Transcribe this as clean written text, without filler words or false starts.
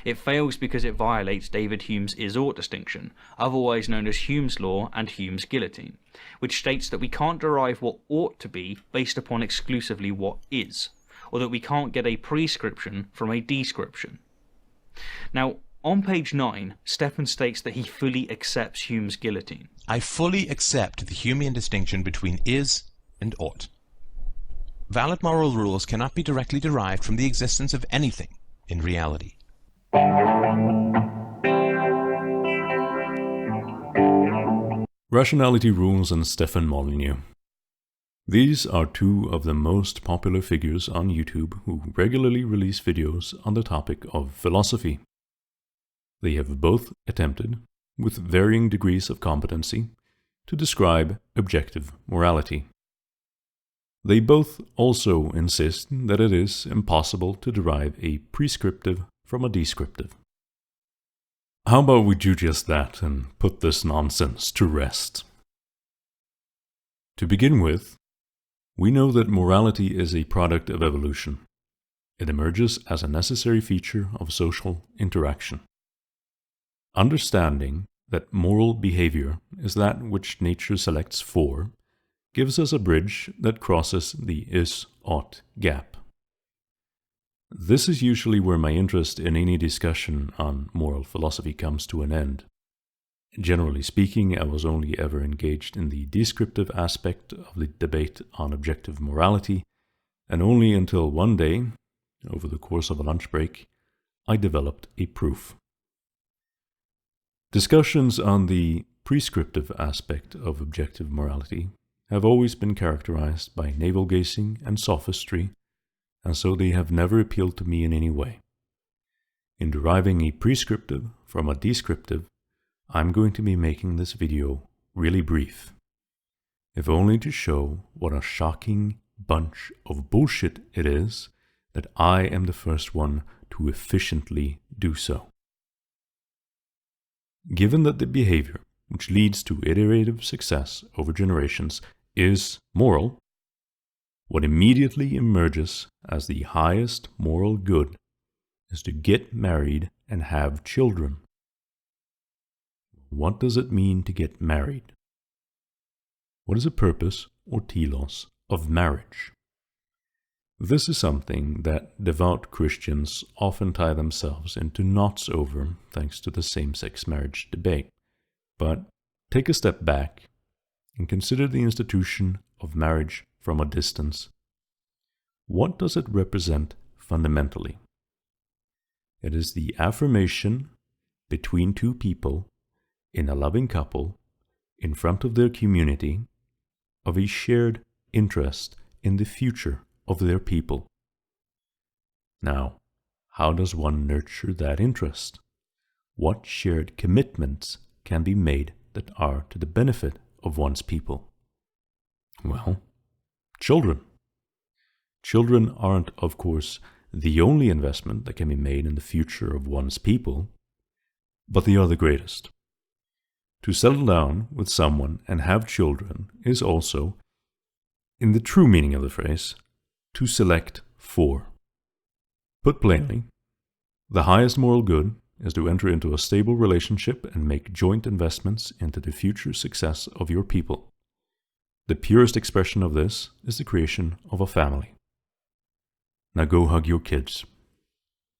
It fails because it violates David Hume's is-ought distinction, otherwise known as Hume's law and Hume's guillotine, which states that we can't derive what ought to be based upon exclusively what is, or that we can't get a prescription from a description. Now, on page 9, Stefan states that he fully accepts Hume's guillotine. I fully accept the Humean distinction between is and ought. Valid moral rules cannot be directly derived from the existence of anything in reality. Rationality Rules and Stefan Molyneux. These are two of the most popular figures on YouTube who regularly release videos on the topic of philosophy. They have both attempted, with varying degrees of competency, to describe objective morality. They both also insist that it is impossible to derive a prescriptive from a descriptive. How about we do just that and put this nonsense to rest? To begin with, we know that morality is a product of evolution. It emerges as a necessary feature of social interaction. Understanding that moral behavior is that which nature selects for gives us a bridge that crosses the is-ought gap. This is usually where my interest in any discussion on moral philosophy comes to an end. Generally speaking, I was only ever engaged in the descriptive aspect of the debate on objective morality, and only until one day, over the course of a lunch break, I developed a proof. Discussions on the prescriptive aspect of objective morality have always been characterized by navel-gazing and sophistry, and so they have never appealed to me in any way. In deriving a prescriptive from a descriptive, I'm going to be making this video really brief, if only to show what a shocking bunch of bullshit it is that I am the first one to efficiently do so. Given that the behavior which leads to iterative success over generations is moral, what immediately emerges as the highest moral good is to get married and have children. What does it mean to get married? What is the purpose or telos of marriage? This is something that devout Christians often tie themselves into knots over thanks to the same-sex marriage debate. But take a step back and consider the institution of marriage from a distance. What does it represent fundamentally? It is the affirmation between two people in a loving couple in front of their community of a shared interest in the future of their people. Now, how does one nurture that interest? What shared commitments can be made that are to the benefit of one's people? Well, children. Children aren't, of course, the only investment that can be made in the future of one's people, but they are the greatest. To settle down with someone and have children is also, in the true meaning of the phrase, to select for. Put plainly, the highest moral good is to enter into a stable relationship and make joint investments into the future success of your people. The purest expression of this is the creation of a family. Now go hug your kids.